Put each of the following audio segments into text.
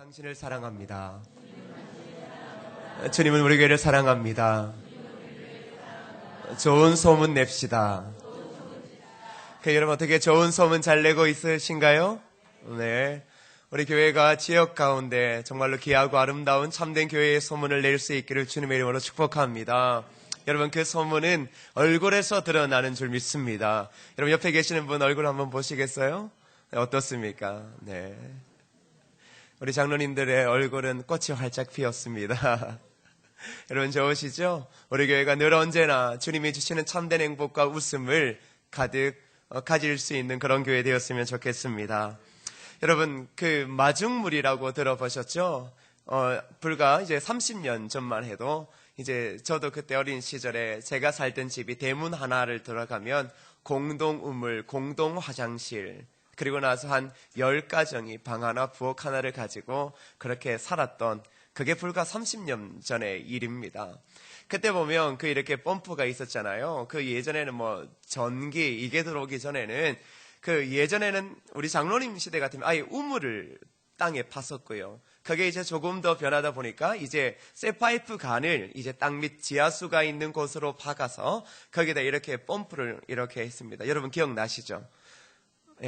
당신을 사랑합니다. 주님은 우리 교회를 사랑합니다. 좋은 소문 냅시다. 여러분 어떻게 좋은 소문 잘 내고 있으신가요? 네. 우리 교회가 지역 가운데 정말로 귀하고 아름다운 참된 교회의 소문을 낼 수 있기를 주님의 이름으로 축복합니다. 여러분 그 소문은 얼굴에서 드러나는 줄 믿습니다. 여러분 옆에 계시는 분 얼굴 한번 보시겠어요? 네, 어떻습니까? 네. 우리 장로님들의 얼굴은 꽃이 활짝 피었습니다. 여러분 좋으시죠? 우리 교회가 늘 언제나 주님이 주시는 참된 행복과 웃음을 가득 가질 수 있는 그런 교회 되었으면 좋겠습니다. 여러분 그 마중물이라고 들어보셨죠? 불과 이제 30년 전만 해도 이제 저도 그때 어린 시절에 제가 살던 집이 대문 하나를 들어가면 공동 우물, 공동 화장실, 그리고 나서 한 10가정이 방 하나, 부엌 하나를 가지고 그렇게 살았던 그게 불과 30년 전의 일입니다. 그때 보면 그 이렇게 펌프가 있었잖아요. 그 예전에는 뭐 전기 이게 들어오기 전에는 그 예전에는 우리 장로님 시대 같으면 아예 우물을 땅에 팠었고요. 그게 이제 조금 더 변하다 보니까 이제 쇠파이프 간을 이제 땅 밑 지하수가 있는 곳으로 박아서 거기다 이렇게 펌프를 이렇게 했습니다. 여러분 기억나시죠?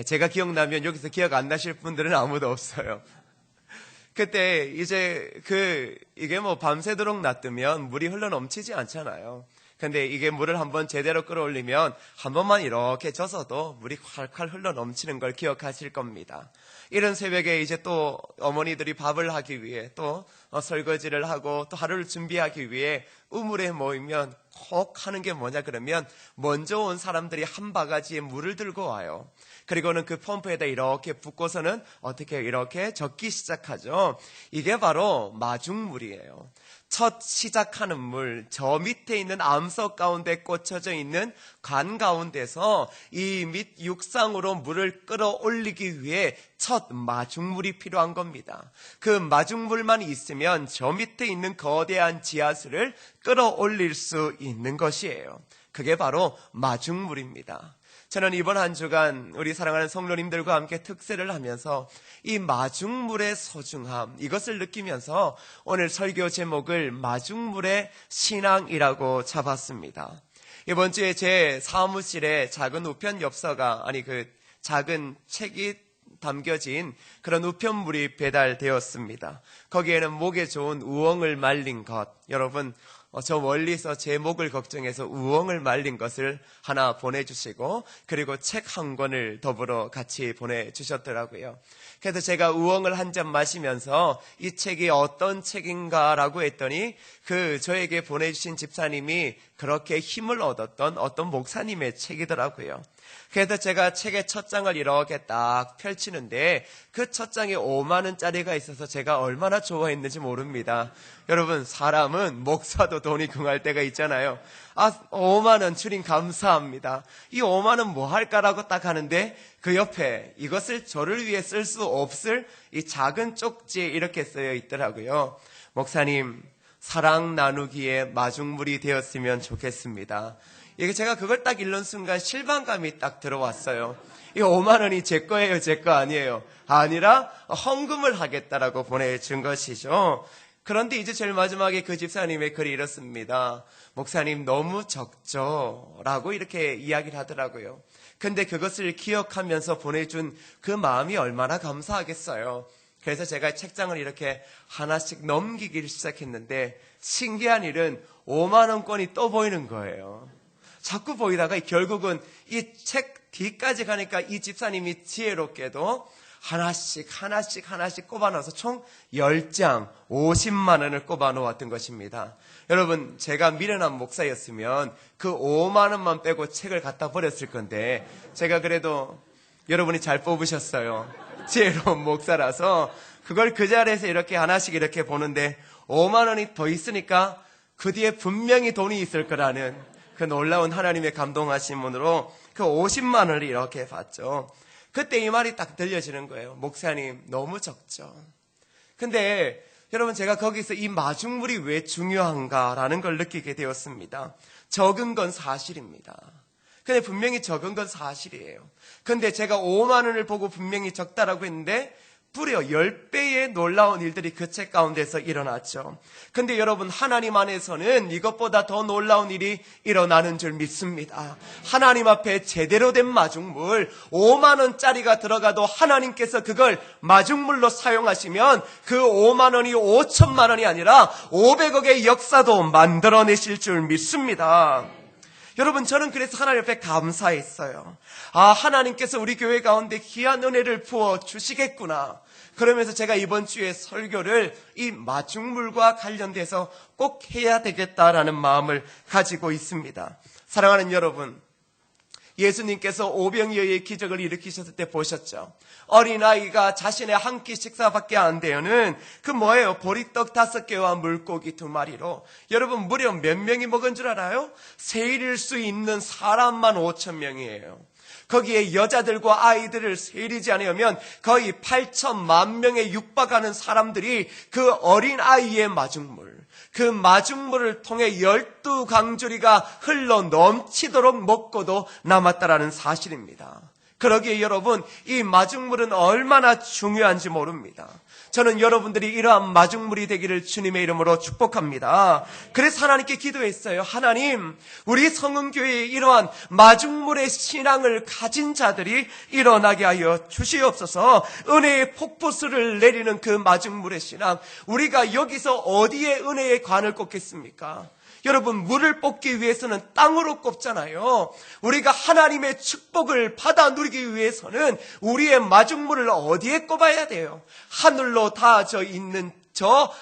제가 기억나면 여기서 기억 안 나실 분들은 아무도 없어요. 그때 이제 이게 뭐 밤새도록 놔두면 물이 흘러 넘치지 않잖아요. 근데 이게 물을 한번 제대로 끌어올리면 한 번만 이렇게 젖어도 물이 콸콸 흘러 넘치는 걸 기억하실 겁니다. 이런 새벽에 이제 또 어머니들이 밥을 하기 위해 또 설거지를 하고 또 하루를 준비하기 위해 우물에 모이면 꼭 하는 게 뭐냐 그러면 먼저 온 사람들이 한 바가지에 물을 들고 와요. 그리고는 그 펌프에다 이렇게 붓고서는 어떻게 이렇게 젓기 시작하죠. 이게 바로 마중물이에요. 첫 시작하는 물, 저 밑에 있는 암석 가운데 꽂혀져 있는 관 가운데서 이 밑 육상으로 물을 끌어올리기 위해 첫 마중물이 필요한 겁니다. 그 마중물만 있으면 저 밑에 있는 거대한 지하수를 끌어올릴 수 있는 것이에요. 그게 바로 마중물입니다. 저는 이번 한 주간 우리 사랑하는 성도님들과 함께 특세를 하면서 이 마중물의 소중함 이것을 느끼면서 오늘 설교 제목을 마중물의 신앙이라고 잡았습니다. 이번 주에 제 사무실에 작은 우편 엽서가 그 작은 책이 담겨진 그런 우편물이 배달되었습니다. 거기에는 목에 좋은 우엉을 말린 것, 여러분 저 멀리서 제 목을 걱정해서 우엉을 말린 것을 하나 보내주시고 그리고 책 한 권을 더불어 같이 보내주셨더라고요. 그래서 제가 우엉을 한 잔 마시면서 이 책이 어떤 책인가라고 했더니 저에게 보내주신 집사님이 그렇게 힘을 얻었던 어떤 목사님의 책이더라고요. 그래서 제가 책의 첫 장을 이렇게 딱 펼치는데 그 첫 장에 5만 원짜리가 있어서 제가 얼마나 좋아했는지 모릅니다. 여러분 사람은 목사도 돈이 궁할 때가 있잖아요. 5만 원 주님 감사합니다. 이 5만 원 뭐 할까라고 딱 하는데 그 옆에 이것을 저를 위해 쓸 수 없을 이 작은 쪽지에 이렇게 쓰여 있더라고요. 목사님 사랑 나누기에 마중물이 되었으면 좋겠습니다. 이게 제가 그걸 딱 읽는 순간 실망감이 딱 들어왔어요. 이 5만 원이 제 거예요, 제 거 아니에요. 아니라 헌금을 하겠다라고 보내준 것이죠. 그런데 이제 제일 마지막에 그 집사님의 글이 이렇습니다. 목사님 너무 적죠? 라고 이렇게 이야기를 하더라고요. 근데 그것을 기억하면서 보내준 그 마음이 얼마나 감사하겠어요. 그래서 제가 책장을 이렇게 하나씩 넘기기 시작했는데 신기한 일은 5만 원권이 또 보이는 거예요. 자꾸 보이다가 결국은 이 책 뒤까지 가니까 이 집사님이 지혜롭게도 하나씩 꼽아 넣어서 총 10장 50만 원을 꼽아 놓았던 것입니다. 여러분 제가 미련한 목사였으면 그 5만 원만 빼고 책을 갖다 버렸을 건데 제가 그래도 여러분이 잘 뽑으셨어요. 지혜로운 목사라서 그걸 그 자리에서 이렇게 하나씩 이렇게 보는데 5만 원이 더 있으니까 그 뒤에 분명히 돈이 있을 거라는 그 놀라운 하나님의 감동하심으로 그 50만 원을 이렇게 봤죠. 그때 이 말이 딱 들려지는 거예요. 목사님 너무 적죠. 근데 여러분 제가 거기서 이 마중물이 왜 중요한가라는 걸 느끼게 되었습니다. 적은 건 사실입니다. 근데 분명히 적은 건 사실이에요. 근데 제가 5만 원을 보고 분명히 적다라고 했는데 무려 10배의 놀라운 일들이 그 책 가운데서 일어났죠. 근데 여러분, 하나님 안에서는 이것보다 더 놀라운 일이 일어나는 줄 믿습니다. 하나님 앞에 제대로 된 마중물 5만 원짜리가 들어가도 하나님께서 그걸 마중물로 사용하시면 그 5만 원이 5천만 원이 아니라 500억의 역사도 만들어내실 줄 믿습니다. 여러분, 저는 그래서 하나님 앞에 감사했어요. 하나님께서 우리 교회 가운데 귀한 은혜를 부어 주시겠구나. 그러면서 제가 이번 주에 설교를 이 마중물과 관련돼서 꼭 해야 되겠다라는 마음을 가지고 있습니다. 사랑하는 여러분, 예수님께서 오병이어의 기적을 일으키셨을 때 보셨죠? 어린아이가 자신의 한 끼 식사밖에 안 되어는 그 뭐예요? 보리떡 5개와 물고기 2마리로 여러분 무려 몇 명이 먹은 줄 알아요? 세일일 수 있는 사람만 5,000명이에요. 거기에 여자들과 아이들을 세리지 않으면 거의 8천만 명에 육박하는 사람들이 그 어린아이의 마중물, 그 마중물을 통해 12강주리가 흘러 넘치도록 먹고도 남았다라는 사실입니다. 그러기에 여러분, 이 마중물은 얼마나 중요한지 모릅니다. 저는 여러분들이 이러한 마중물이 되기를 주님의 이름으로 축복합니다. 그래서 하나님께 기도했어요. 하나님, 우리 성은교회에 이러한 마중물의 신앙을 가진 자들이 일어나게 하여 주시옵소서. 은혜의 폭포수를 내리는 그 마중물의 신앙, 우리가 여기서 어디에 은혜의 관을 꽂겠습니까? 여러분, 물을 뽑기 위해서는 땅으로 꼽잖아요. 우리가 하나님의 축복을 받아 누리기 위해서는 우리의 마중물을 어디에 꼽아야 돼요? 하늘로 닿아져 있는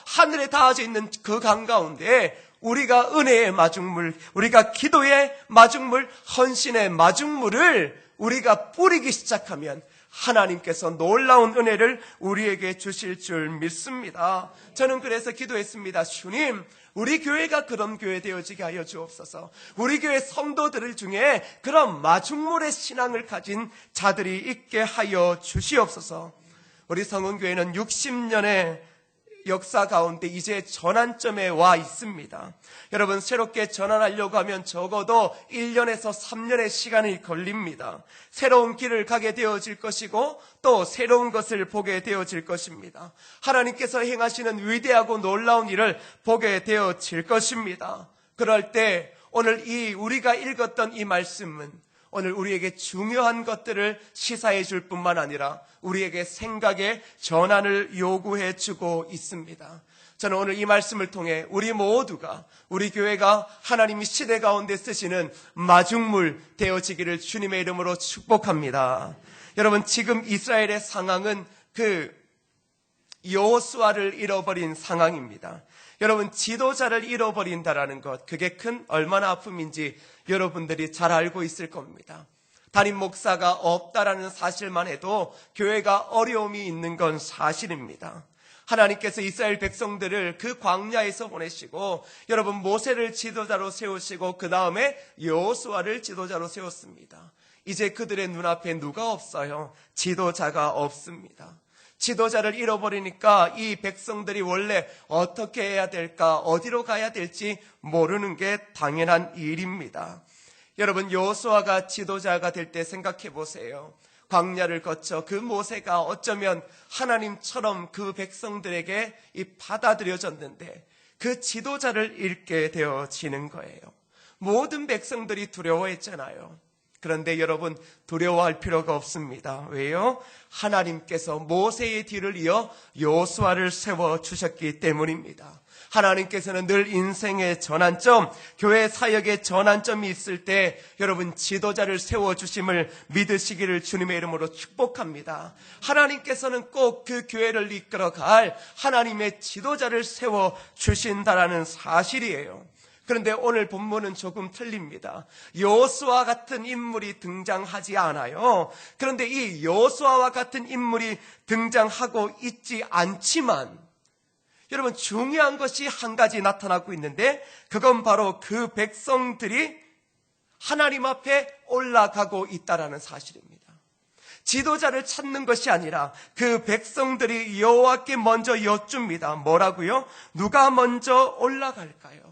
하늘에 닿아져 있는 그 강 가운데 우리가 은혜의 마중물, 우리가 기도의 마중물, 헌신의 마중물을 우리가 뿌리기 시작하면 하나님께서 놀라운 은혜를 우리에게 주실 줄 믿습니다. 저는 그래서 기도했습니다. 주님, 우리 교회가 그런 교회 되어지게 하여 주옵소서. 우리 교회 성도들 중에 그런 마중물의 신앙을 가진 자들이 있게 하여 주시옵소서. 우리 성은교회는 60년의 역사 가운데 이제 전환점에 와 있습니다. 여러분, 새롭게 전환하려고 하면 적어도 1년에서 3년의 시간이 걸립니다. 새로운 길을 가게 되어질 것이고 또 새로운 것을 보게 되어질 것입니다. 하나님께서 행하시는 위대하고 놀라운 일을 보게 되어질 것입니다. 그럴 때 오늘 우리가 읽었던 이 말씀은 오늘 우리에게 중요한 것들을 시사해 줄 뿐만 아니라 우리에게 생각의 전환을 요구해 주고 있습니다. 저는 오늘 이 말씀을 통해 우리 모두가, 우리 교회가 하나님이 시대 가운데 쓰시는 마중물 되어지기를 주님의 이름으로 축복합니다. 여러분, 지금 이스라엘의 상황은 그 여호수아를 잃어버린 상황입니다. 여러분, 지도자를 잃어버린다라는 것, 그게 얼마나 아픔인지 여러분들이 잘 알고 있을 겁니다. 담임 목사가 없다라는 사실만 해도 교회가 어려움이 있는 건 사실입니다. 하나님께서 이스라엘 백성들을 그 광야에서 보내시고 여러분 모세를 지도자로 세우시고 그 다음에 여호수아를 지도자로 세웠습니다. 이제 그들의 눈앞에 누가 없어요? 지도자가 없습니다. 지도자를 잃어버리니까 이 백성들이 원래 어떻게 해야 될까, 어디로 가야 될지 모르는 게 당연한 일입니다. 여러분, 여호수아가 지도자가 될 때 생각해 보세요. 광야를 거쳐 그 모세가 어쩌면 하나님처럼 그 백성들에게 받아들여졌는데 그 지도자를 잃게 되어지는 거예요. 모든 백성들이 두려워했잖아요. 그런데 여러분, 두려워할 필요가 없습니다. 왜요? 하나님께서 모세의 뒤를 이어 여호수아를 세워주셨기 때문입니다. 하나님께서는 늘 인생의 전환점, 교회 사역의 전환점이 있을 때 여러분 지도자를 세워주심을 믿으시기를 주님의 이름으로 축복합니다. 하나님께서는 꼭 그 교회를 이끌어갈 하나님의 지도자를 세워주신다라는 사실이에요. 그런데 오늘 본문은 조금 틀립니다. 여호수아 같은 인물이 등장하지 않아요. 그런데 이 여호수아와 같은 인물이 등장하고 있지 않지만 여러분, 중요한 것이 한 가지 나타나고 있는데 그건 바로 그 백성들이 하나님 앞에 올라가고 있다는 사실입니다. 지도자를 찾는 것이 아니라 그 백성들이 여호와께 먼저 여쭙니다. 뭐라고요? 누가 먼저 올라갈까요?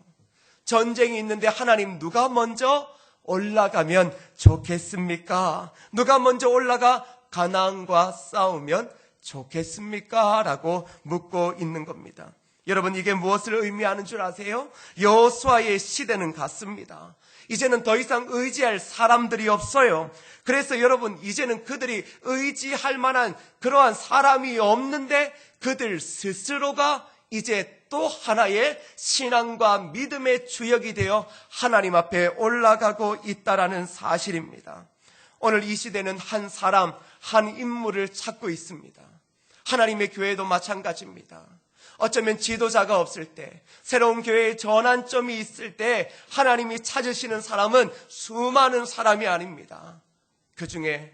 전쟁이 있는데 하나님, 누가 먼저 올라가면 좋겠습니까? 누가 먼저 올라가 가나안과 싸우면 좋겠습니까? 라고 묻고 있는 겁니다. 여러분, 이게 무엇을 의미하는 줄 아세요? 여호수아의 시대는 갔습니다. 이제는 더 이상 의지할 사람들이 없어요. 그래서 여러분, 이제는 그들이 의지할 만한 그러한 사람이 없는데 그들 스스로가 이제 또 하나의 신앙과 믿음의 주역이 되어 하나님 앞에 올라가고 있다라는 사실입니다. 오늘 이 시대는 한 사람, 한 인물을 찾고 있습니다. 하나님의 교회도 마찬가지입니다. 어쩌면 지도자가 없을 때, 새로운 교회의 전환점이 있을 때 하나님이 찾으시는 사람은 수많은 사람이 아닙니다. 그 중에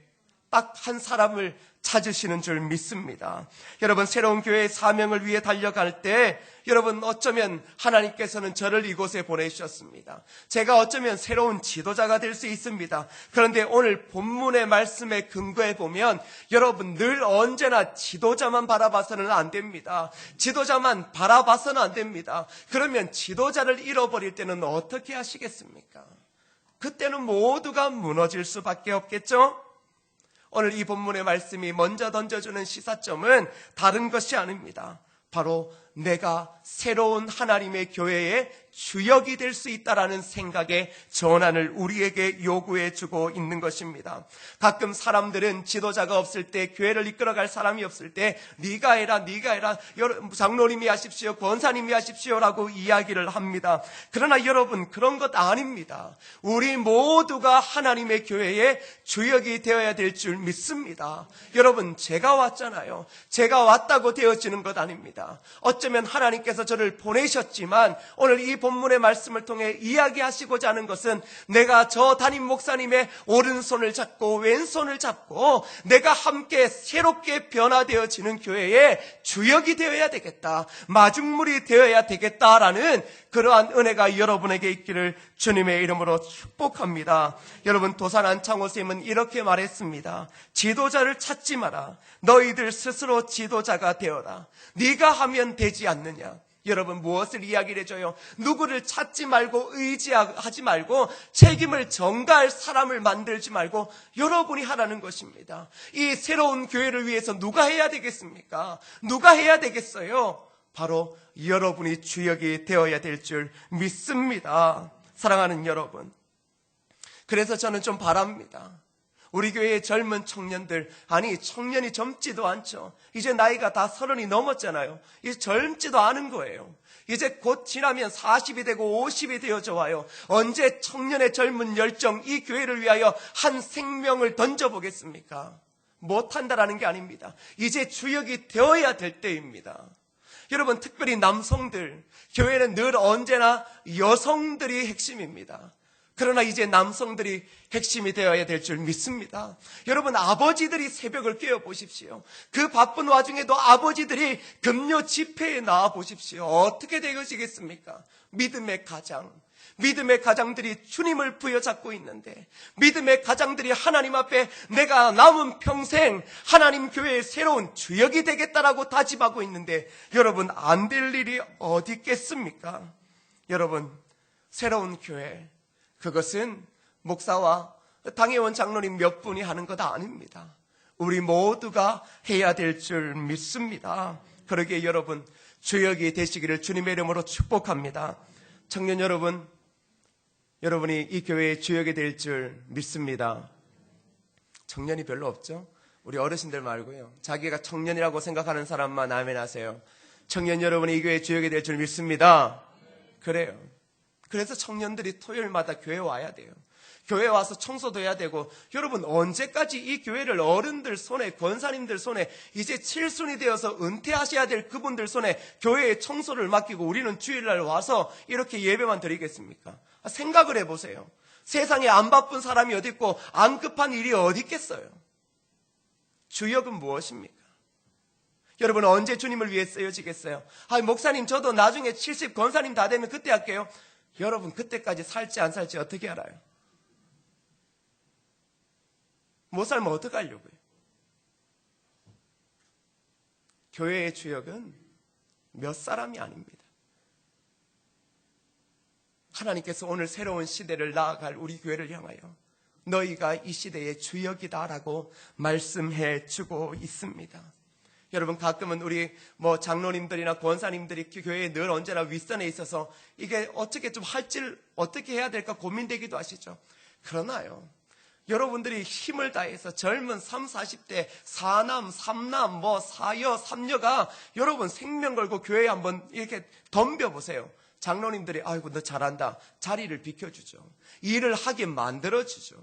딱 한 사람을 찾으시는 줄 믿습니다. 여러분, 새로운 교회의 사명을 위해 달려갈 때 여러분, 어쩌면 하나님께서는 저를 이곳에 보내주셨습니다. 제가 어쩌면 새로운 지도자가 될 수 있습니다. 그런데 오늘 본문의 말씀에 근거해 보면 여러분, 늘 언제나 지도자만 바라봐서는 안 됩니다. 지도자만 바라봐서는 안 됩니다. 그러면 지도자를 잃어버릴 때는 어떻게 하시겠습니까? 그때는 모두가 무너질 수밖에 없겠죠? 오늘 이 본문의 말씀이 먼저 던져주는 시사점은 다른 것이 아닙니다. 바로 내가 새로운 하나님의 교회의 주역이 될 수 있다라는 생각의 전환을 우리에게 요구해 주고 있는 것입니다. 가끔 사람들은 지도자가 없을 때, 교회를 이끌어갈 사람이 없을 때 네가 해라, 장로님이 하십시오, 권사님이 하십시오라고 이야기를 합니다. 그러나 여러분, 그런 것 아닙니다. 우리 모두가 하나님의 교회의 주역이 되어야 될 줄 믿습니다. 여러분, 제가 왔잖아요. 제가 왔다고 되어지는 것 아닙니다. 어쩌면 하나님께서 저를 보내셨지만 오늘 이 본문의 말씀을 통해 이야기하시고자 하는 것은 내가 저 담임 목사님의 오른손을 잡고 왼손을 잡고 내가 함께 새롭게 변화되어지는 교회의 주역이 되어야 되겠다, 마중물이 되어야 되겠다라는 그러한 은혜가 여러분에게 있기를 주님의 이름으로 축복합니다. 여러분, 도산 안창호 쌤은 이렇게 말했습니다. 지도자를 찾지 마라. 너희들 스스로 지도자가 되어라. 네가 하면 되지 않느냐. 여러분, 무엇을 이야기를 해줘요? 누구를 찾지 말고 의지하지 말고 책임을 전가할 사람을 만들지 말고 여러분이 하라는 것입니다. 이 새로운 교회를 위해서 누가 해야 되겠습니까? 누가 해야 되겠어요? 바로 여러분이 주역이 되어야 될 줄 믿습니다. 사랑하는 여러분, 그래서 저는 좀 바랍니다. 우리 교회의 젊은 청년들, 아니 청년이 젊지도 않죠. 이제 나이가 다 30이 넘었잖아요. 이제 젊지도 않은 거예요. 이제 곧 지나면 40이 되고 50이 되어져 와요. 언제 청년의 젊은 열정, 이 교회를 위하여 한 생명을 던져보겠습니까? 못한다라는 게 아닙니다. 이제 주역이 되어야 될 때입니다. 여러분, 특별히 남성들, 교회는 늘 언제나 여성들이 핵심입니다. 그러나 이제 남성들이 핵심이 되어야 될 줄 믿습니다. 여러분, 아버지들이 새벽을 깨어 보십시오. 그 바쁜 와중에도 아버지들이 금요 집회에 나와 보십시오. 어떻게 되시겠습니까? 믿음의 가장들이 주님을 부여잡고 있는데, 믿음의 가장들이 하나님 앞에 내가 남은 평생 하나님 교회의 새로운 주역이 되겠다라고 다짐하고 있는데, 여러분, 안 될 일이 어디 있겠습니까? 여러분, 새로운 교회, 그것은 목사와 당회원 장로님 몇 분이 하는 것 아닙니다. 우리 모두가 해야 될 줄 믿습니다. 그러기에 여러분, 주역이 되시기를 주님의 이름으로 축복합니다. 청년 여러분, 여러분이 이 교회의 주역이 될 줄 믿습니다. 청년이 별로 없죠? 우리 어르신들 말고요. 자기가 청년이라고 생각하는 사람만 아멘 하세요. 청년 여러분이 이 교회의 주역이 될 줄 믿습니다. 그래요. 그래서 청년들이 토요일마다 교회 와야 돼요. 교회 와서 청소도 해야 되고, 여러분, 언제까지 이 교회를 어른들 손에, 권사님들 손에, 이제 칠순이 되어서 은퇴하셔야 될 그분들 손에 교회의 청소를 맡기고 우리는 주일날 와서 이렇게 예배만 드리겠습니까? 생각을 해보세요. 세상에 안 바쁜 사람이 어디 있고 안 급한 일이 어디 있겠어요? 주역은 무엇입니까? 여러분, 언제 주님을 위해 쓰여지겠어요? 목사님, 저도 나중에 70 권사님 다 되면 그때 할게요. 여러분, 그때까지 살지 안 살지 어떻게 알아요? 못 살면 어떡하려고요? 교회의 주역은 몇 사람이 아닙니다. 하나님께서 오늘 새로운 시대를 나아갈 우리 교회를 향하여 너희가 이 시대의 주역이다라고 말씀해 주고 있습니다. 여러분, 가끔은 우리 장로님들이나 권사님들이 교회에 늘 언제나 윗선에 있어서 이게 어떻게 좀 할지를 어떻게 해야 될까 고민되기도 하시죠. 그러나요, 여러분들이 힘을 다해서 젊은 30, 40대 4남, 3남, 4여, 3여가 여러분 생명 걸고 교회에 한번 이렇게 덤벼보세요. 장로님들이 아이고 너 잘한다, 자리를 비켜주죠. 일을 하게 만들어주죠.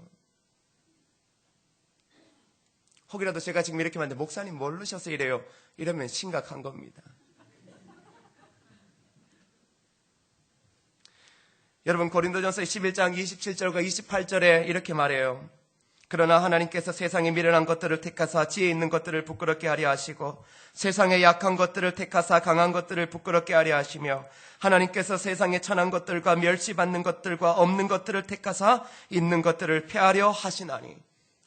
혹이라도 제가 지금 이렇게 말하는데 목사님 모르셔서 이래요, 이러면 심각한 겁니다. 여러분, 고린도전서 11장 27절과 28절에 이렇게 말해요. 그러나 하나님께서 세상에 미련한 것들을 택하사 지혜 있는 것들을 부끄럽게 하려 하시고 세상에 약한 것들을 택하사 강한 것들을 부끄럽게 하려 하시며 하나님께서 세상에 천한 것들과 멸시받는 것들과 없는 것들을 택하사 있는 것들을 폐하려 하시나니.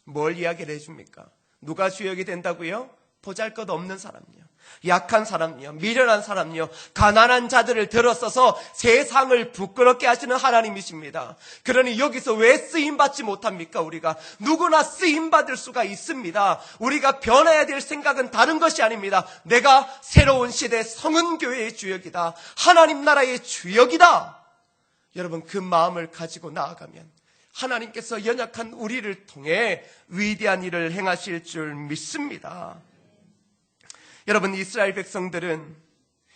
뭘 이야기를 해줍니까? 누가 주역이 된다고요? 보잘것없는 사람이요, 약한 사람이요, 미련한 사람이요, 가난한 자들을 들어서서 세상을 부끄럽게 하시는 하나님이십니다. 그러니 여기서 왜 쓰임받지 못합니까? 우리가 누구나 쓰임받을 수가 있습니다. 우리가 변해야 될 생각은 다른 것이 아닙니다. 내가 새로운 시대 성은교회의 주역이다, 하나님 나라의 주역이다. 여러분, 그 마음을 가지고 나아가면 하나님께서 연약한 우리를 통해 위대한 일을 행하실 줄 믿습니다. 여러분, 이스라엘 백성들은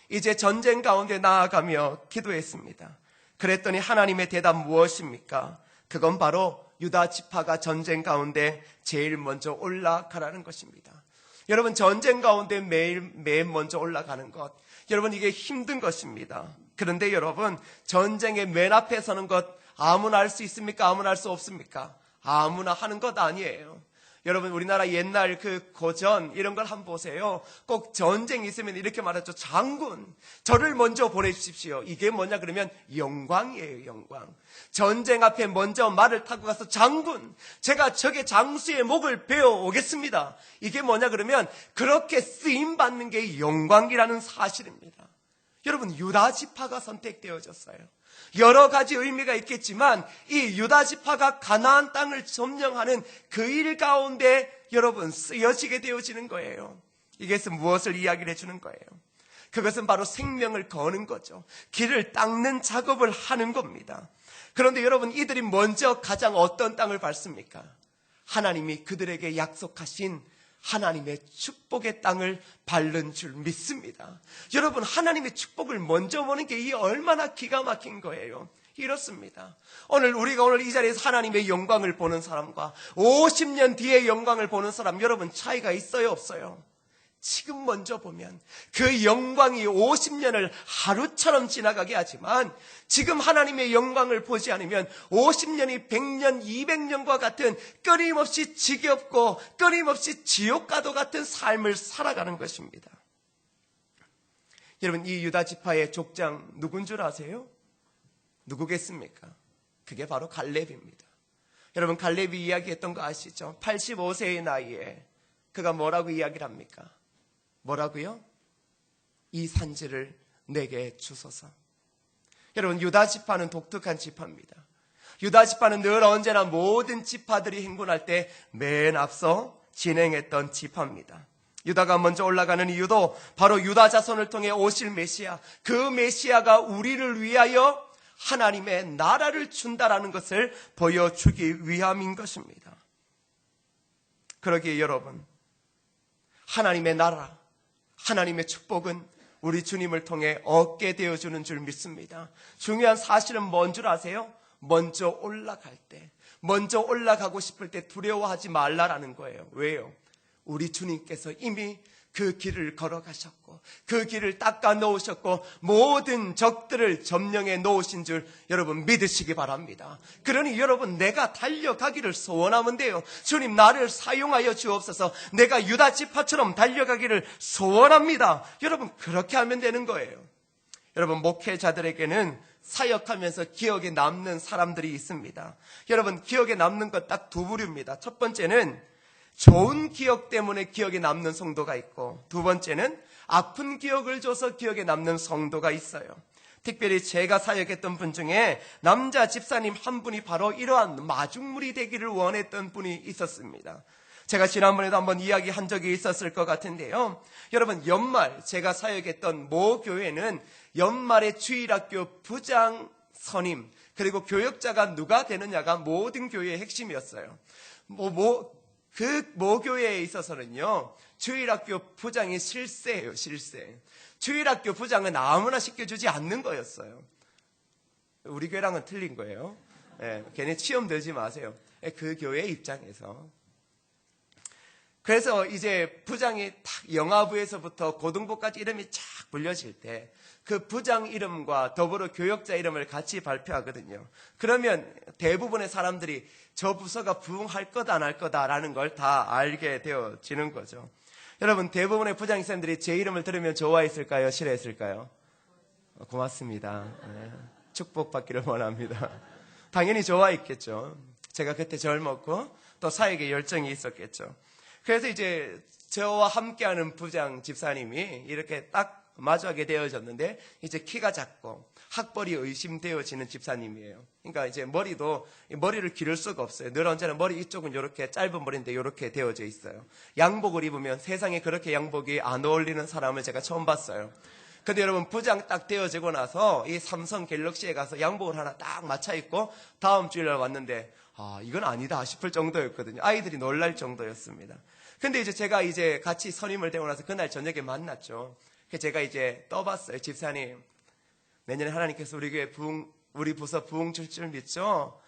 이제 전쟁 가운데 나아가며 기도했습니다. 그랬더니 하나님의 대답 무엇입니까? 그건 바로 유다 지파가 전쟁 가운데 제일 먼저 올라가라는 것입니다. 여러분, 전쟁 가운데 매일 먼저 올라가는 것, 여러분, 이게 힘든 것입니다. 그런데 여러분, 전쟁의 맨 앞에 서는 것 아무나 할 수 있습니까? 아무나 할 수 없습니까? 아무나 하는 것 아니에요. 여러분, 우리나라 옛날 그 고전 이런 걸 한번 보세요. 꼭 전쟁이 있으면 이렇게 말하죠. 장군, 저를 먼저 보내주십시오. 이게 뭐냐 그러면 영광이에요, 영광. 전쟁 앞에 먼저 말을 타고 가서 장군, 제가 적의 장수의 목을 베어 오겠습니다. 이게 뭐냐 그러면 그렇게 쓰임받는 게 영광이라는 사실입니다. 여러분, 유다 지파가 선택되어졌어요. 여러 가지 의미가 있겠지만 이 유다 지파가 가나안 땅을 점령하는 그 일 가운데 여러분 쓰여지게 되어지는 거예요. 이것은 무엇을 이야기를 해주는 거예요? 그것은 바로 생명을 거는 거죠. 길을 닦는 작업을 하는 겁니다. 그런데 여러분, 이들이 먼저 가장 어떤 땅을 밟습니까? 하나님이 그들에게 약속하신 하나님의 축복의 땅을 밟는 줄 믿습니다. 여러분, 하나님의 축복을 먼저 보는 게 이 얼마나 기가 막힌 거예요. 이렇습니다. 우리가 오늘 이 자리에서 하나님의 영광을 보는 사람과 50년 뒤의 영광을 보는 사람, 여러분 차이가 있어요, 없어요? 지금 먼저 보면 그 영광이 50년을 하루처럼 지나가게 하지만 지금 하나님의 영광을 보지 않으면 50년이 100년, 200년과 같은 끊임없이 지겹고 끊임없이 지옥과도 같은 삶을 살아가는 것입니다. 여러분, 이 유다 지파의 족장 누군 줄 아세요? 누구겠습니까? 그게 바로 갈렙입니다. 여러분, 갈렙이 이야기했던 거 아시죠? 85세의 나이에 그가 뭐라고 이야기를 합니까? 뭐라고요? 이 산지를 내게 주소서. 여러분, 유다 지파는 독특한 지파입니다. 유다 지파는 늘 언제나 모든 지파들이 행군할 때 맨 앞서 진행했던 지파입니다. 유다가 먼저 올라가는 이유도 바로 유다 자손을 통해 오실 메시아, 그 메시아가 우리를 위하여 하나님의 나라를 준다라는 것을 보여주기 위함인 것입니다. 그러기에 여러분, 하나님의 나라, 하나님의 축복은 우리 주님을 통해 얻게 되어주는 줄 믿습니다. 중요한 사실은 뭔 줄 아세요? 먼저 올라갈 때, 먼저 올라가고 싶을 때 두려워하지 말라라는 거예요. 왜요? 우리 주님께서 이미 그 길을 걸어가셨고 그 길을 닦아 놓으셨고 모든 적들을 점령해 놓으신 줄 여러분 믿으시기 바랍니다. 그러니 여러분, 내가 달려가기를 소원하면 돼요. 주님, 나를 사용하여 주옵소서. 내가 유다 지파처럼 달려가기를 소원합니다. 여러분, 그렇게 하면 되는 거예요. 여러분, 목회자들에게는 사역하면서 기억에 남는 사람들이 있습니다. 여러분, 기억에 남는 것 딱 두 부류입니다. 첫 번째는 좋은 기억 때문에 기억에 남는 성도가 있고, 두 번째는 아픈 기억을 줘서 기억에 남는 성도가 있어요. 특별히 제가 사역했던 분 중에 남자 집사님 한 분이 바로 이러한 마중물이 되기를 원했던 분이 있었습니다. 제가 지난번에도 한번 이야기한 적이 있었을 것 같은데요. 여러분, 연말 제가 사역했던 모 교회는 연말에 주일학교 부장 선임 그리고 교역자가 누가 되느냐가 모든 교회의 핵심이었어요. 그 모 교회에 있어서는요, 주일학교 부장이 실세예요, 실세. 주일학교 부장은 아무나 시켜주지 않는 거였어요. 우리 교회랑은 틀린 거예요. 괜히 치험 들지 마세요. 그 교회 입장에서. 그래서 이제 부장이 딱 영아부에서부터 고등부까지 이름이 쫙 불려질 때 그 부장 이름과 더불어 교역자 이름을 같이 발표하거든요. 그러면 대부분의 사람들이 저 부서가 부흥할 거다 안 할 거다라는 걸 다 알게 되어지는 거죠. 여러분, 대부분의 부장님들이 제 이름을 들으면 좋아했을까요? 싫어했을까요? 고맙습니다. 축복받기를 원합니다. 당연히 좋아했겠죠. 제가 그때 젊었고 또 사역에 열정이 있었겠죠. 그래서 이제 저와 함께하는 부장 집사님이 이렇게 딱 마주하게 되어졌는데, 이제 키가 작고 학벌이 의심되어지는 집사님이에요. 그러니까 이제 머리를 기를 수가 없어요. 늘 언제나 머리 이쪽은 이렇게 짧은 머리인데 이렇게 되어져 있어요. 양복을 입으면 세상에 그렇게 양복이 안 어울리는 사람을 제가 처음 봤어요. 근데 여러분, 부장 딱 되어지고 나서 이 삼성 갤럭시에 가서 양복을 하나 딱 맞춰 입고 다음 주일날 왔는데, 이건 아니다 싶을 정도였거든요. 아이들이 놀랄 정도였습니다. 근데 이제 제가 이제 같이 선임을 되고 나서 그날 저녁에 만났죠. 제가 이제 떠봤어요. 집사님, 내년에 하나님께서 우리 부서 부흥 줄 믿죠?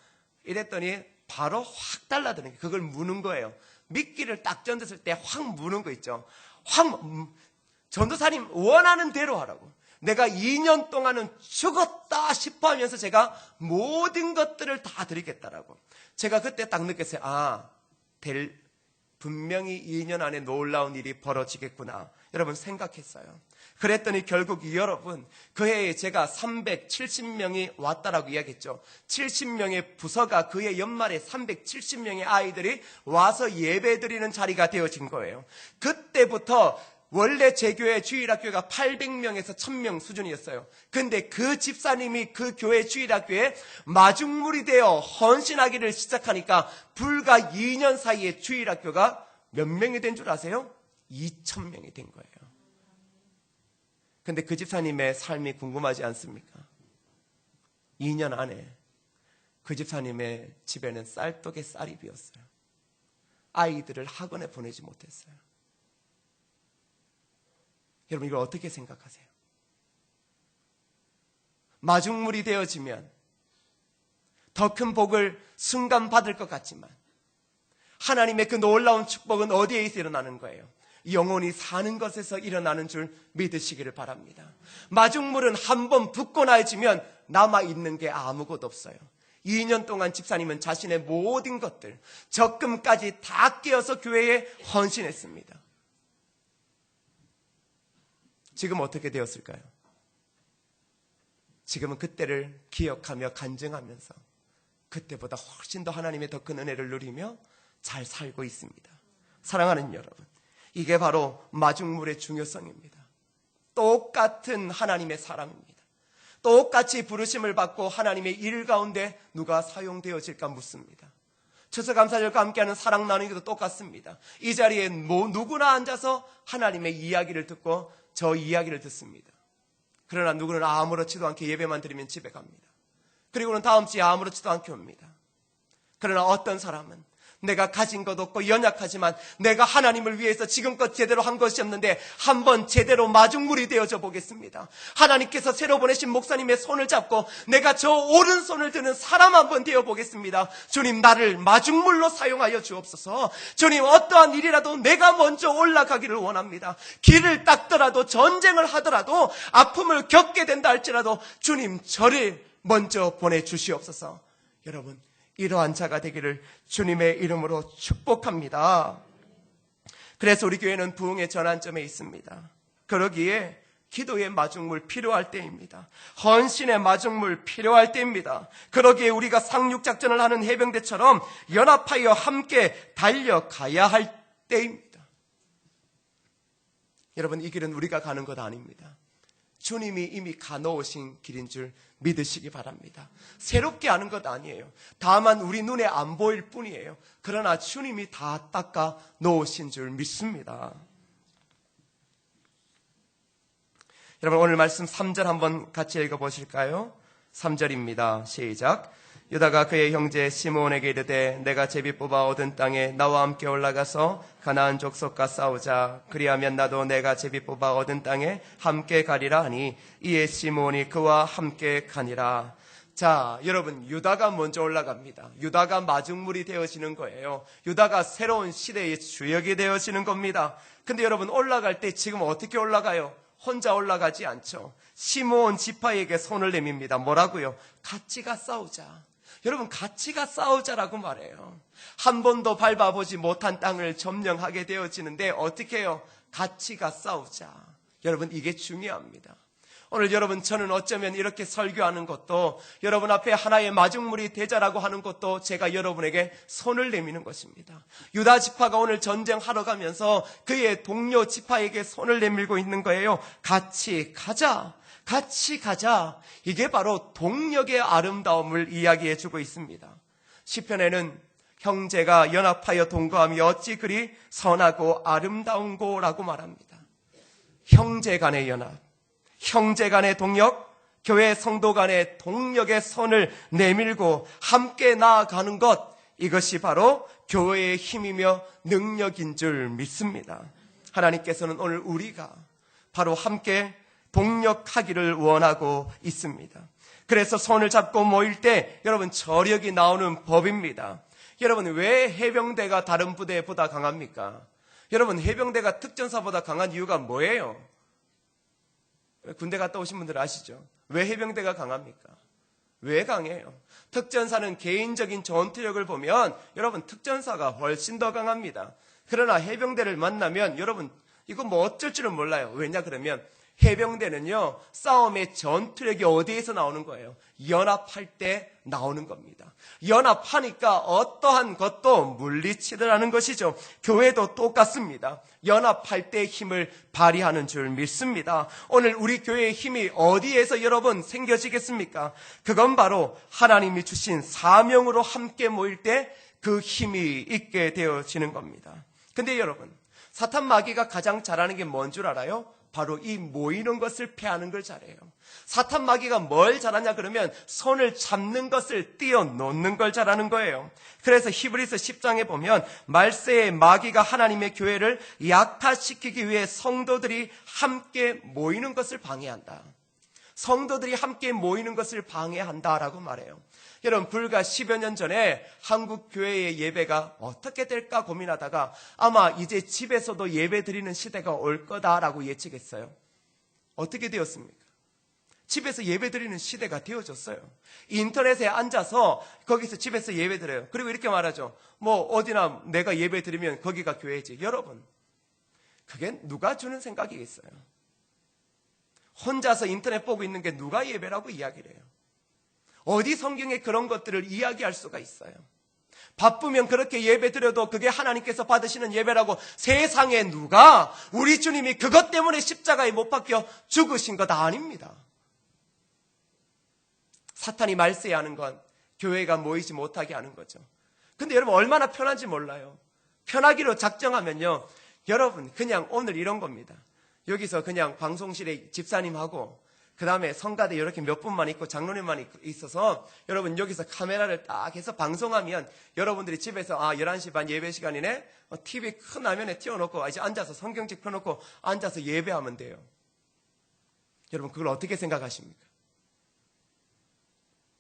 이랬더니 바로 확 달라드는 게, 그걸 무는 거예요. 미끼를 딱 던졌을 때 확 무는 거 있죠. 전도사님 원하는 대로 하라고. 내가 2년 동안은 죽었다 싶어 하면서 제가 모든 것들을 다 드리겠다라고. 제가 그때 딱 느꼈어요. 분명히 2년 안에 놀라운 일이 벌어지겠구나. 여러분, 생각했어요. 그랬더니 결국 여러분, 그 해에 제가 370명이 왔다라고 이야기했죠. 70명의 부서가 그해 연말에 370명의 아이들이 와서 예배드리는 자리가 되어진 거예요. 그때부터 원래 제 교회 주일학교가 800명에서 1000명 수준이었어요. 근데 그 집사님이 그 교회 주일학교에 마중물이 되어 헌신하기를 시작하니까 불과 2년 사이에 주일학교가 몇 명이 된 줄 아세요? 2000명이 된 거예요. 근데 그 집사님의 삶이 궁금하지 않습니까? 2년 안에 그 집사님의 집에는 쌀떡에 쌀이 비었어요. 아이들을 학원에 보내지 못했어요. 여러분, 이걸 어떻게 생각하세요? 마중물이 되어지면 더 큰 복을 순간 받을 것 같지만 하나님의 그 놀라운 축복은 어디에서 일어나는 거예요? 영혼이 사는 것에서 일어나는 줄 믿으시기를 바랍니다. 마중물은 한번 붓고 나지면 남아있는 게 아무것도 없어요. 2년 동안 집사님은 자신의 모든 것들, 적금까지 다 깨어서 교회에 헌신했습니다. 지금 어떻게 되었을까요? 지금은 그때를 기억하며 간증하면서 그때보다 훨씬 더 하나님의 더 큰 은혜를 누리며 잘 살고 있습니다. 사랑하는 여러분, 이게 바로 마중물의 중요성입니다. 똑같은 하나님의 사람입니다. 똑같이 부르심을 받고 하나님의 일 가운데 누가 사용되어질까 묻습니다. 추수감사절과 함께하는 사랑 나누기도 똑같습니다. 이 자리에 누구나 앉아서 하나님의 이야기를 듣고 저 이야기를 듣습니다. 그러나 누구는 아무렇지도 않게 예배만 드리면 집에 갑니다. 그리고는 다음 주에 아무렇지도 않게 옵니다. 그러나 어떤 사람은 내가 가진 것 없고 연약하지만 내가 하나님을 위해서 지금껏 제대로 한 것이 없는데 한번 제대로 마중물이 되어져 보겠습니다. 하나님께서 새로 보내신 목사님의 손을 잡고 내가 저 오른손을 드는 사람 한번 되어 보겠습니다. 주님, 나를 마중물로 사용하여 주옵소서. 주님, 어떠한 일이라도 내가 먼저 올라가기를 원합니다. 길을 닦더라도 전쟁을 하더라도 아픔을 겪게 된다 할지라도 주님, 저를 먼저 보내주시옵소서. 여러분, 이러한 자가 되기를 주님의 이름으로 축복합니다. 그래서 우리 교회는 부흥의 전환점에 있습니다. 그러기에 기도의 마중물 필요할 때입니다. 헌신의 마중물 필요할 때입니다. 그러기에 우리가 상륙작전을 하는 해병대처럼 연합하여 함께 달려가야 할 때입니다. 여러분, 이 길은 우리가 가는 것 아닙니다. 주님이 이미 가놓으신 길인 줄 믿으시기 바랍니다. 새롭게 하는 것 아니에요. 다만 우리 눈에 안 보일 뿐이에요. 그러나 주님이 다 닦아 놓으신 줄 믿습니다. 여러분, 오늘 말씀 3절 한번 같이 읽어보실까요? 3절입니다. 시작. 유다가 그의 형제 시므온에게 이르되 내가 제비 뽑아 얻은 땅에 나와 함께 올라가서 가나안 족속과 싸우자. 그리하면 나도 내가 제비 뽑아 얻은 땅에 함께 가리라 하니 이에 시므온이 그와 함께 가니라. 자, 여러분, 유다가 먼저 올라갑니다. 유다가 마중물이 되어지는 거예요. 유다가 새로운 시대의 주역이 되어지는 겁니다. 근데 여러분, 올라갈 때 지금 어떻게 올라가요? 혼자 올라가지 않죠. 시므온 지파에게 손을 내밉니다. 뭐라고요? 같이 가 싸우자. 여러분, 같이 가 싸우자라고 말해요. 한 번도 밟아보지 못한 땅을 점령하게 되어지는데 어떻게 해요? 같이 가 싸우자. 여러분, 이게 중요합니다. 오늘 여러분, 저는 어쩌면 이렇게 설교하는 것도, 여러분 앞에 하나의 마중물이 되자라고 하는 것도 제가 여러분에게 손을 내미는 것입니다. 유다 지파가 오늘 전쟁하러 가면서 그의 동료 지파에게 손을 내밀고 있는 거예요. 같이 가자. 같이 가자. 이게 바로 동력의 아름다움을 이야기해 주고 있습니다. 시편에는 형제가 연합하여 동거함이 어찌 그리 선하고 아름다운고라고 말합니다. 형제 간의 연합, 형제 간의 동력, 교회 성도 간의 동력의 손을 내밀고 함께 나아가는 것, 이것이 바로 교회의 힘이며 능력인 줄 믿습니다. 하나님께서는 오늘 우리가 바로 함께 동력하기를 원하고 있습니다. 그래서 손을 잡고 모일 때 여러분 저력이 나오는 법입니다. 여러분, 왜 해병대가 다른 부대보다 강합니까? 여러분, 해병대가 특전사보다 강한 이유가 뭐예요? 군대 갔다 오신 분들 아시죠? 왜 해병대가 강합니까? 왜 강해요? 특전사는 개인적인 전투력을 보면 여러분 특전사가 훨씬 더 강합니다. 그러나 해병대를 만나면 여러분 이거 뭐 어쩔 줄은 몰라요. 왜냐 그러면 해병대는요, 싸움의 전투력이 어디에서 나오는 거예요? 연합할 때 나오는 겁니다. 연합하니까 어떠한 것도 물리치더라는 것이죠. 교회도 똑같습니다. 연합할 때 힘을 발휘하는 줄 믿습니다. 오늘 우리 교회의 힘이 어디에서 여러분 생겨지겠습니까? 그건 바로 하나님이 주신 사명으로 함께 모일 때 그 힘이 있게 되어지는 겁니다. 근데 여러분, 사탄 마귀가 가장 잘하는 게 뭔 줄 알아요? 바로 이 모이는 것을 패하는 걸 잘해요. 사탄 마귀가 뭘 잘하냐 그러면 손을 잡는 것을 띄어놓는 걸 잘하는 거예요. 그래서 히브리서 10장에 보면 말세의 마귀가 하나님의 교회를 약화시키기 위해 성도들이 함께 모이는 것을 방해한다. 성도들이 함께 모이는 것을 방해한다라고 말해요. 여러분, 불과 10여 년 전에 한국 교회의 예배가 어떻게 될까 고민하다가 아마 이제 집에서도 예배 드리는 시대가 올 거다라고 예측했어요. 어떻게 되었습니까? 집에서 예배 드리는 시대가 되어졌어요. 인터넷에 앉아서 거기서 집에서 예배 드려요. 그리고 이렇게 말하죠. 뭐 어디나 내가 예배 드리면 거기가 교회지. 여러분, 그게 누가 주는 생각이겠어요? 혼자서 인터넷 보고 있는 게 누가 예배라고 이야기를 해요? 어디 성경에 그런 것들을 이야기할 수가 있어요? 바쁘면 그렇게 예배 드려도 그게 하나님께서 받으시는 예배라고 세상에 누가 우리 주님이 그것 때문에 십자가에 못 박혀 죽으신 것 아닙니다. 사탄이 말세하는 건 교회가 모이지 못하게 하는 거죠. 근데 여러분 얼마나 편한지 몰라요. 편하기로 작정하면요, 여러분 그냥 오늘 이런 겁니다. 여기서 그냥 방송실에 집사님하고 그 다음에 성가대 이렇게 몇 분만 있고 장로님만 있어서 여러분 여기서 카메라를 딱 해서 방송하면 여러분들이 집에서 11시 반 예배 시간이네, TV 큰 화면에 띄워놓고 이제 앉아서 성경책 펴놓고 앉아서 예배하면 돼요. 여러분 그걸 어떻게 생각하십니까?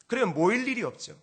그러면 모일 일이 없죠.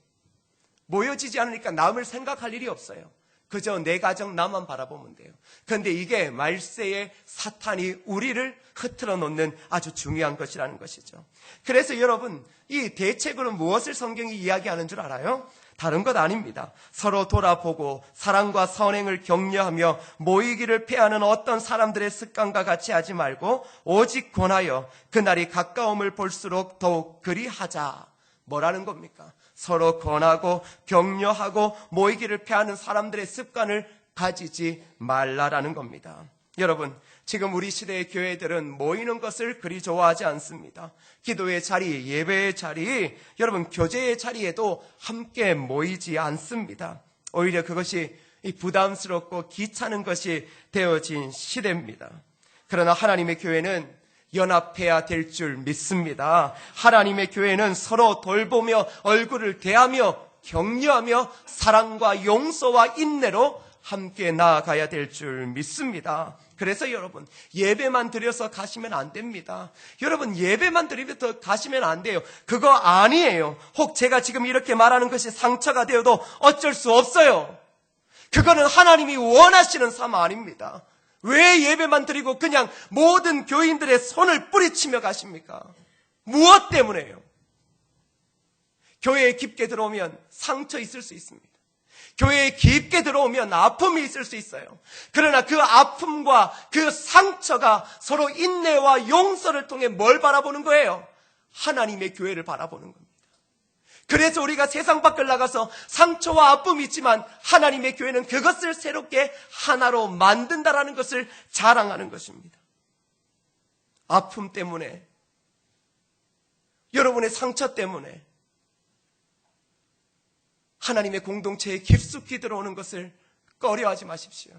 모여지지 않으니까 남을 생각할 일이 없어요. 그저 내 가정 나만 바라보면 돼요. 그런데 이게 말세의 사탄이 우리를 흐트러 놓는 아주 중요한 것이라는 것이죠. 그래서 여러분, 이 대책으로 무엇을 성경이 이야기하는 줄 알아요? 다른 것 아닙니다. 서로 돌아보고 사랑과 선행을 격려하며 모이기를 패하는 어떤 사람들의 습관과 같이 하지 말고 오직 권하여 그날이 가까움을 볼수록 더욱 그리하자. 뭐라는 겁니까? 서로 권하고 격려하고 모이기를 패하는 사람들의 습관을 가지지 말라라는 겁니다. 여러분, 지금 우리 시대의 교회들은 모이는 것을 그리 좋아하지 않습니다. 기도의 자리, 예배의 자리, 여러분 교제의 자리에도 함께 모이지 않습니다. 오히려 그것이 부담스럽고 귀찮은 것이 되어진 시대입니다. 그러나 하나님의 교회는 연합해야 될 줄 믿습니다. 하나님의 교회는 서로 돌보며 얼굴을 대하며 격려하며 사랑과 용서와 인내로 함께 나아가야 될 줄 믿습니다. 그래서 여러분, 예배만 드려서 가시면 안 됩니다. 여러분, 예배만 드리면서 가시면 안 돼요. 그거 아니에요. 혹 제가 지금 이렇게 말하는 것이 상처가 되어도 어쩔 수 없어요. 그거는 하나님이 원하시는 삶 아닙니다. 왜 예배만 드리고 그냥 모든 교인들의 손을 뿌리치며 가십니까? 무엇 때문에요? 교회에 깊게 들어오면 상처 있을 수 있습니다. 교회에 깊게 들어오면 아픔이 있을 수 있어요. 그러나 그 아픔과 그 상처가 서로 인내와 용서를 통해 뭘 바라보는 거예요? 하나님의 교회를 바라보는 겁니다. 그래서 우리가 세상 밖을 나가서 상처와 아픔이 있지만 하나님의 교회는 그것을 새롭게 하나로 만든다라는 것을 자랑하는 것입니다. 아픔 때문에, 여러분의 상처 때문에 하나님의 공동체에 깊숙이 들어오는 것을 꺼려하지 마십시오.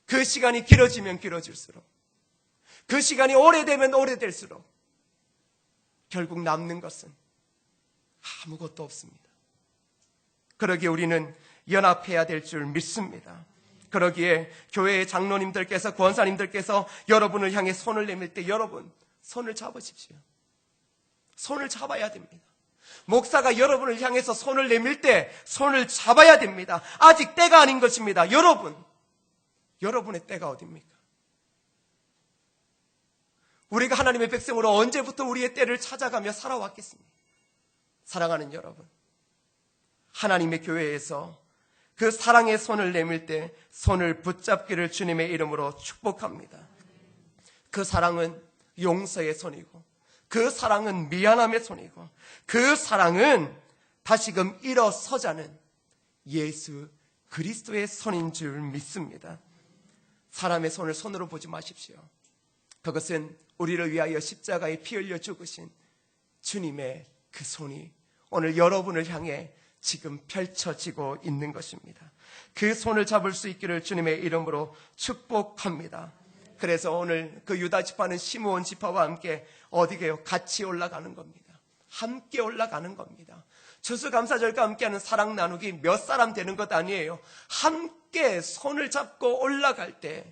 그 시간이 길어지면 길어질수록, 그 시간이 오래되면 오래될수록 결국 남는 것은 아무것도 없습니다. 그러기에 우리는 연합해야 될 줄 믿습니다. 그러기에 교회의 장로님들께서, 권사님들께서 여러분을 향해 손을 내밀 때 여러분 손을 잡으십시오. 손을 잡아야 됩니다. 목사가 여러분을 향해서 손을 내밀 때 손을 잡아야 됩니다. 아직 때가 아닌 것입니다. 여러분의 때가 어디입니까? 우리가 하나님의 백성으로 언제부터 우리의 때를 찾아가며 살아왔겠습니까? 사랑하는 여러분, 하나님의 교회에서 그 사랑의 손을 내밀 때 손을 붙잡기를 주님의 이름으로 축복합니다. 그 사랑은 용서의 손이고, 그 사랑은 미안함의 손이고, 그 사랑은 다시금 일어서자는 예수 그리스도의 손인 줄 믿습니다. 사람의 손을 손으로 보지 마십시오. 그것은 우리를 위하여 십자가에 피 흘려 죽으신 주님의 그 손이 오늘 여러분을 향해 지금 펼쳐지고 있는 것입니다. 그 손을 잡을 수 있기를 주님의 이름으로 축복합니다. 그래서 오늘 그 유다 지파는 시므온 지파와 함께 어디게요? 같이 올라가는 겁니다. 함께 올라가는 겁니다. 추수감사절과 함께하는 사랑 나누기 몇 사람 되는 것 아니에요. 함께 손을 잡고 올라갈 때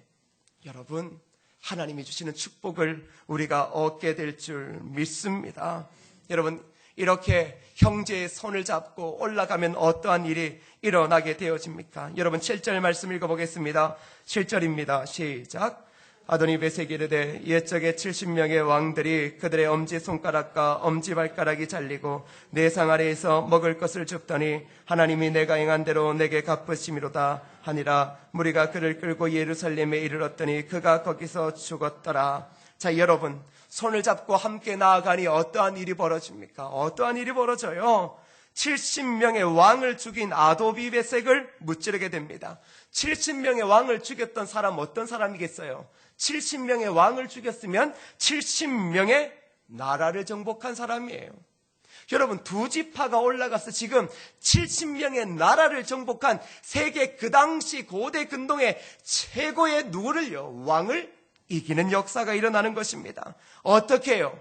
여러분, 하나님이 주시는 축복을 우리가 얻게 될 줄 믿습니다. 여러분, 이렇게 형제의 손을 잡고 올라가면 어떠한 일이 일어나게 되어집니까? 여러분 7절 말씀 읽어보겠습니다. 7절입니다. 시작. 아도니베섹이 이르되 옛적에 70명의 왕들이 그들의 엄지손가락과 엄지발가락이 잘리고 내 상 아래에서 먹을 것을 줍더니 하나님이 내가 행한 대로 내게 갚으심이로다 하니라. 무리가 그를 끌고 예루살렘에 이르렀더니 그가 거기서 죽었더라. 자, 여러분, 손을 잡고 함께 나아가니 어떠한 일이 벌어집니까? 어떠한 일이 벌어져요? 70명의 왕을 죽인 아도니베섹을 무찌르게 됩니다. 70명의 왕을 죽였던 사람 어떤 사람이겠어요? 70명의 왕을 죽였으면 70명의 나라를 정복한 사람이에요. 여러분, 두 지파가 올라가서 지금 70명의 나라를 정복한 세계 그 당시 고대 근동의 최고의 누구를요? 왕을 이기는 역사가 일어나는 것입니다. 어떻게 해요?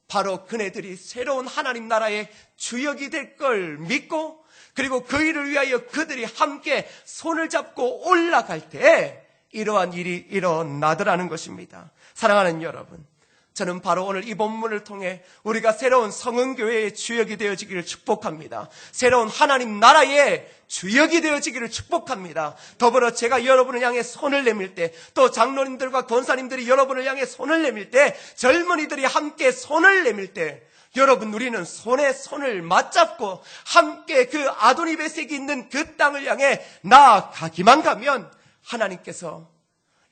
바로 그네들이 새로운 하나님 나라의 주역이 될 걸 믿고, 그리고 그 일을 위하여 그들이 함께 손을 잡고 올라갈 때 이러한 일이 일어나더라는 것입니다. 사랑하는 여러분, 저는 바로 오늘 이 본문을 통해 우리가 새로운 성은교회의 주역이 되어지기를 축복합니다. 새로운 하나님 나라의 주역이 되어지기를 축복합니다. 더불어 제가 여러분을 향해 손을 내밀 때, 또 장로님들과 권사님들이 여러분을 향해 손을 내밀 때, 젊은이들이 함께 손을 내밀 때, 여러분, 우리는 손에 손을 맞잡고 함께 그 아도니베섹이 있는 그 땅을 향해 나아가기만 가면 하나님께서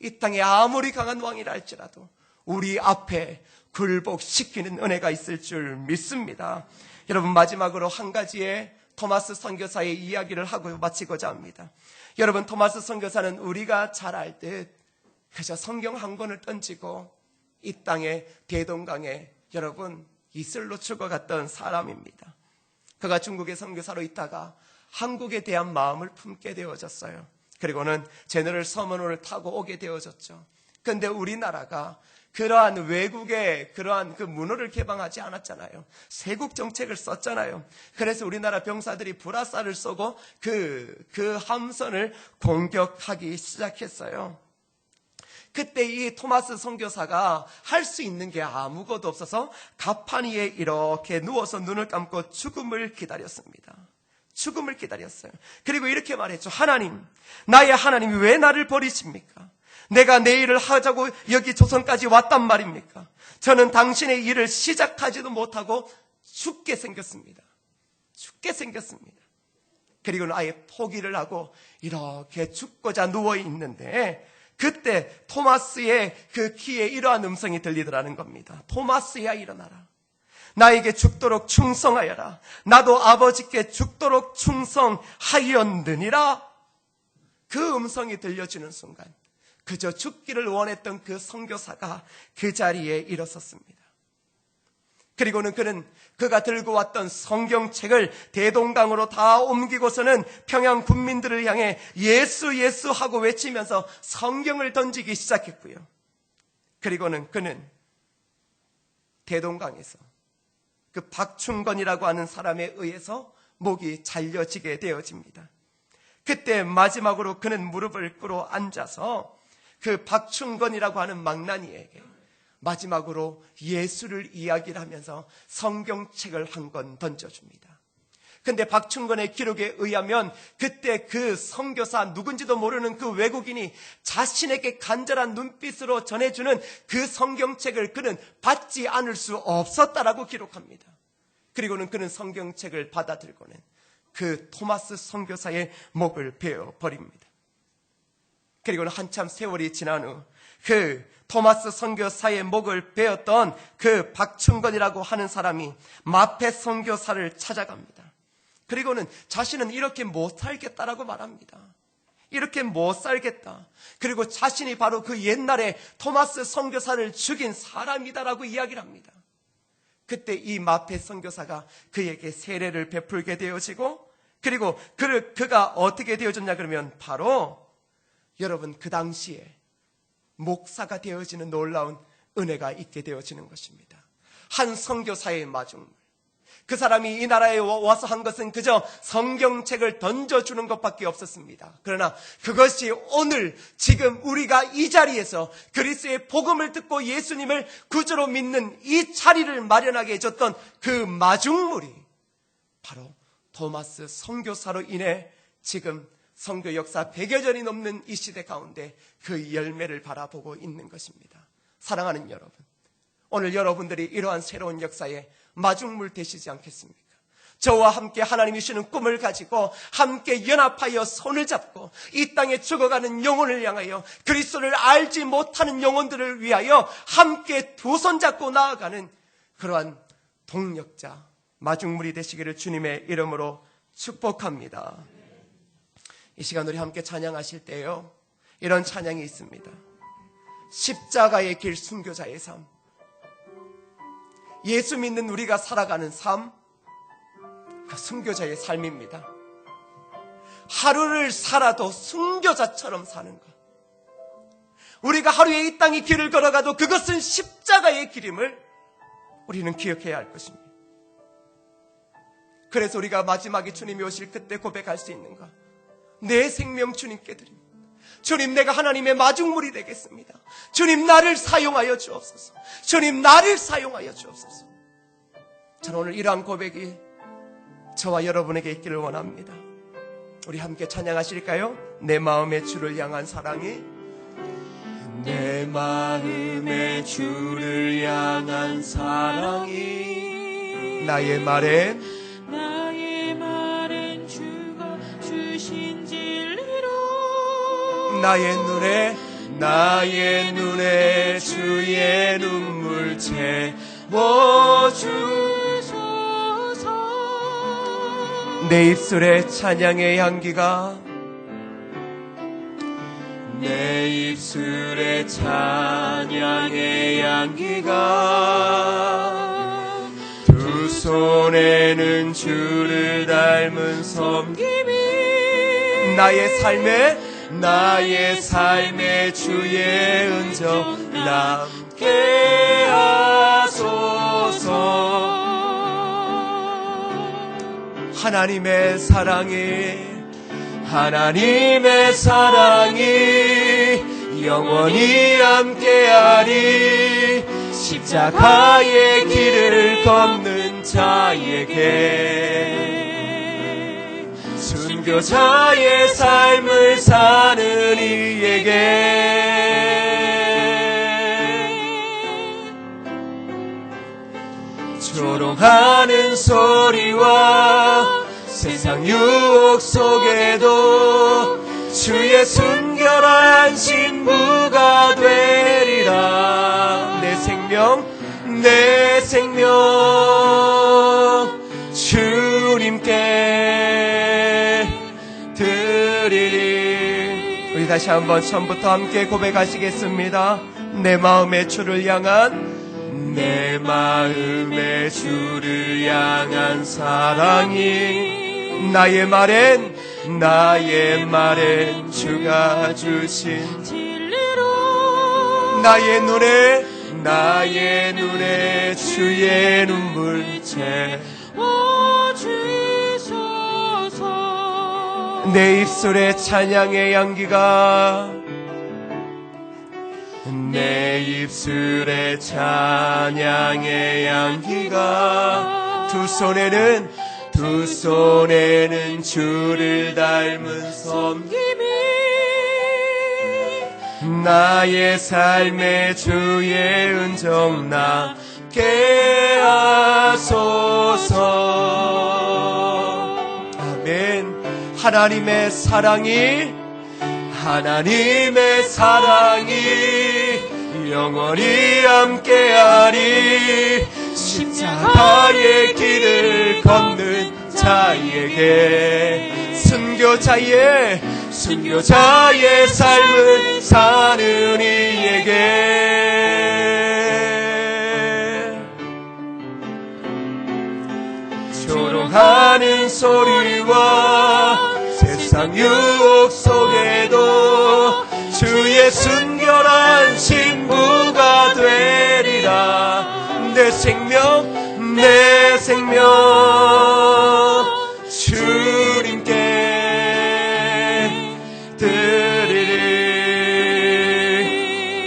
이 땅에 아무리 강한 왕이라 할지라도 우리 앞에 굴복시키는 은혜가 있을 줄 믿습니다. 여러분, 마지막으로 한 가지의 토마스 선교사의 이야기를 하고 마치고자 합니다. 여러분, 토마스 선교사는 우리가 잘 알듯 그저 성경 한 권을 던지고 이 땅의 대동강에 여러분 이슬로 죽어갔던 사람입니다. 그가 중국의 선교사로 있다가 한국에 대한 마음을 품게 되어졌어요. 그리고는 제너럴 서머너를 타고 오게 되어졌죠. 그런데 우리나라가 그러한 외국의 그러한 그 문호를 개방하지 않았잖아요. 세국 정책을 썼잖아요. 그래서 우리나라 병사들이 불화살을 쏘고 그 함선을 공격하기 시작했어요. 그때 이 토마스 선교사가 할 수 있는 게 아무것도 없어서 가판 위에 이렇게 누워서 눈을 감고 죽음을 기다렸습니다. 죽음을 기다렸어요. 그리고 이렇게 말했죠. 하나님, 나의 하나님이 왜 나를 버리십니까? 내가 내 일을 하자고 여기 조선까지 왔단 말입니까? 저는 당신의 일을 시작하지도 못하고 죽게 생겼습니다. 죽게 생겼습니다. 그리고는 아예 포기를 하고 이렇게 죽고자 누워 있는데 그때 토마스의 그 귀에 이러한 음성이 들리더라는 겁니다. 토마스야, 일어나라. 나에게 죽도록 충성하여라. 나도 아버지께 죽도록 충성하였느니라. 그 음성이 들려주는 순간 그저 죽기를 원했던 그 선교사가 그 자리에 일어섰습니다. 그리고는 그가 들고 왔던 성경책을 대동강으로 다 옮기고서는 평양 군민들을 향해 예수 예수 하고 외치면서 성경을 던지기 시작했고요. 그리고는 그는 대동강에서 그 박충건이라고 하는 사람에 의해서 목이 잘려지게 되어집니다. 그때 마지막으로 그는 무릎을 꿇어 앉아서 그 박충건이라고 하는 망나니에게 마지막으로 예수를 이야기를 하면서 성경책을 한 권 던져줍니다. 근데 박충건의 기록에 의하면 그때 그 선교사 누군지도 모르는 그 외국인이 자신에게 간절한 눈빛으로 전해주는 그 성경책을 그는 받지 않을 수 없었다라고 기록합니다. 그리고는 그는 성경책을 받아들고는 그 토마스 선교사의 목을 베어버립니다. 그리고는 한참 세월이 지난 후 그 토마스 선교사의 목을 베었던 그 박충건이라고 하는 사람이 마페 선교사를 찾아갑니다. 그리고는 자신은 이렇게 못 살겠다라고 말합니다. 이렇게 못 살겠다. 그리고 자신이 바로 그 옛날에 토마스 선교사를 죽인 사람이다라고 이야기를 합니다. 그때 이 마페 선교사가 그에게 세례를 베풀게 되어지고 그리고 그가 어떻게 되어졌냐 그러면 바로 여러분 그 당시에 목사가 되어지는 놀라운 은혜가 있게 되어지는 것입니다. 한 선교사의 마중물. 그 사람이 이 나라에 와서 한 것은 그저 성경책을 던져주는 것밖에 없었습니다. 그러나 그것이 오늘 지금 우리가 이 자리에서 그리스도의 복음을 듣고 예수님을 구주로 믿는 이 자리를 마련하게 해줬던 그 마중물이 바로 토마스 선교사로 인해 지금 선교 역사 100여 년이 넘는 이 시대 가운데 그 열매를 바라보고 있는 것입니다. 사랑하는 여러분, 오늘 여러분들이 이러한 새로운 역사에 마중물 되시지 않겠습니까? 저와 함께 하나님이 주시는 꿈을 가지고 함께 연합하여 손을 잡고 이 땅에 죽어가는 영혼을 향하여 그리스도를 알지 못하는 영혼들을 위하여 함께 두 손 잡고 나아가는 그러한 동력자 마중물이 되시기를 주님의 이름으로 축복합니다. 이 시간 우리 함께 찬양하실 때요, 이런 찬양이 있습니다. 십자가의 길 순교자의 삶. 예수 믿는 우리가 살아가는 삶, 그 순교자의 삶입니다. 하루를 살아도 순교자처럼 사는 것. 우리가 하루에 이 땅의 길을 걸어가도 그것은 십자가의 길임을 우리는 기억해야 할 것입니다. 그래서 우리가 마지막에 주님이 오실 그때 고백할 수 있는가? 내 생명 주님께 드립니다. 주님, 내가 하나님의 마중물이 되겠습니다. 주님, 나를 사용하여 주옵소서. 주님, 나를 사용하여 주옵소서. 저는 오늘 이러한 고백이 저와 여러분에게 있기를 원합니다. 우리 함께 찬양하실까요? 내 마음의 주를 향한 사랑이, 내 마음의 주를 향한 사랑이 나의 말엔 주신 진리로 나의 눈에 주의 눈물 채워주소서. 내 입술에 찬양의 향기가 내 내 입술에 찬양의 향기가 두 손에는 주를 닮은 섬김이 나의 삶의 주의 은정 남게 하소서. 하나님의 사랑이 영원히 함께하리. 십자가의 길을 걷는 자에게, 순교자의 삶을 사는 이에게 조롱하는 소리와 세상 유혹 속에도 주의 순결한 신부가 되리라. 내 생명 주님께 드리리. 우리 다시 한번 처음부터 함께 고백하시겠습니다. 내 마음의 주를 향한 사랑이 나의 말엔 주가 주신 진리로 나의 눈에 주의 눈물 채워주소서. 내 입술에 찬양의 향기가 두 손에는 주를 닮은 섬김이 나의 삶의 주의 은정 남게 하소서. 아멘. 하나님의 사랑이 영원히 함께하리. 십자가의 길을 걷는 자에게, 순교자의 삶을 사는 이에게 조롱하는 소리와 세상 유혹 속에도 주의 순결한 신부가 되리라. 내 생명 주님께 드리리.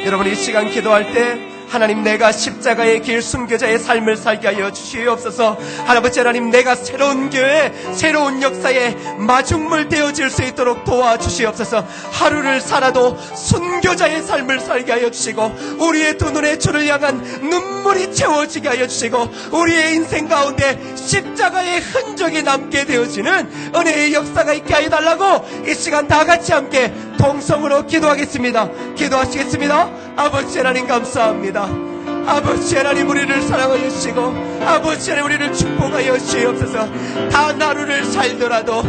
여러분, 이 시간 기도할 때 하나님, 내가 십자가의 길 순교자의 삶을 살게 하여 주시옵소서. 할아버지 하나님, 내가 새로운 교회, 새로운 역사의 마중물 되어질 수 있도록 도와주시옵소서. 하루를 살아도 순교자의 삶을 살게 하여 주시고, 우리의 두 눈에 주를 향한 눈물이 채워지게 하여 주시고, 우리의 인생 가운데 십자가의 흔적이 남게 되어지는 은혜의 역사가 있게 하여 달라고 이 시간 다 같이 함께 동성으로 기도하겠습니다. 기도하시겠습니다. 아버지 하나님, 감사합니다. 아버지 하나님, 우리를 사랑하여 주시고, 아버지 하나님, 우리를 축복하여 주시옵소서. 단 하루를 살더라도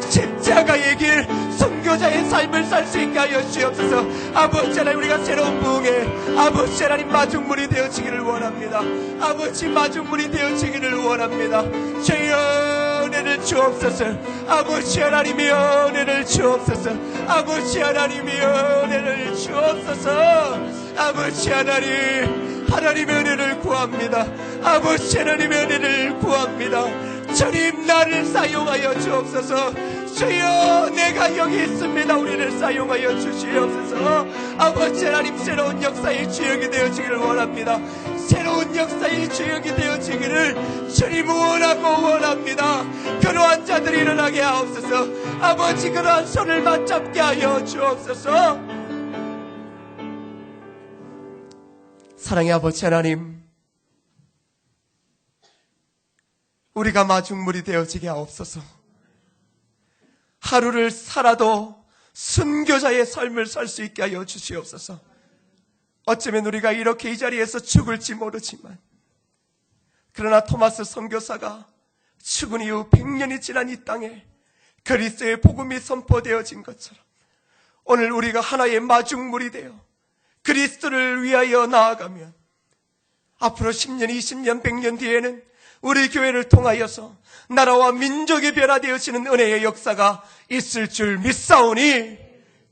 십자가의 길, 순교자의 삶을 살 수 있게 하여 주시옵소서. 아버지 하나님, 우리가 새로운 부흥의 아버지 하나님 마중물이 되어지기를 원합니다. 아버지, 마중물이 되어지기를 원합니다. 주여, 은혜를 주옵소서. 아버지 하나님의 은혜를 주옵소서. 아버지 하나님의 은혜를 주옵소서. 아버지 하나님의 은혜를 구합니다. 아버지 하나님의 은혜를 구합니다. 주님, 나를 사용하여 주옵소서. 주여, 내가 여기 있습니다. 우리를 사용하여 주시옵소서. 아버지 하나님, 새로운 역사의 주역이 되어지기를 원합니다. 새로운 역사의 주역이 되어지기를 주님 원합니다. 그러한 자들이 일어나게 하옵소서. 아버지, 그러한 손을 맞잡게 하여 주옵소서. 사랑의 아버지 하나님, 우리가 마중물이 되어지게 하옵소서. 하루를 살아도 순교자의 삶을 살 수 있게 하여 주시옵소서. 어쩌면 우리가 이렇게 이 자리에서 죽을지 모르지만, 그러나 토마스 선교사가 죽은 이후 100년이 지난 이 땅에 그리스도의 복음이 선포되어진 것처럼 오늘 우리가 하나의 마중물이 되어 그리스도를 위하여 나아가면 앞으로 10년, 20년, 100년 뒤에는 우리 교회를 통하여서 나라와 민족이 변화되어지는 은혜의 역사가 있을 줄 믿사오니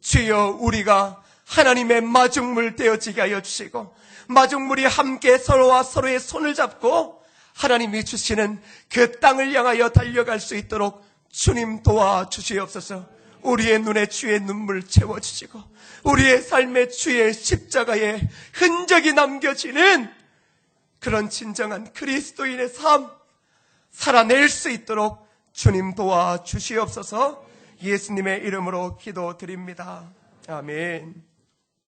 주여 우리가 하나님의 마중물 되어지게 하여 주시고 마중물이 함께 서로와 서로의 손을 잡고 하나님이 주시는 그 땅을 향하여 달려갈 수 있도록 주님 도와주시옵소서. 우리의 눈에 주의 눈물 채워주시고 우리의 삶에 주의 십자가의 흔적이 남겨지는 그런 진정한 그리스도인의 삶 살아낼 수 있도록 주님 도와주시옵소서. 예수님의 이름으로 기도드립니다. 아멘.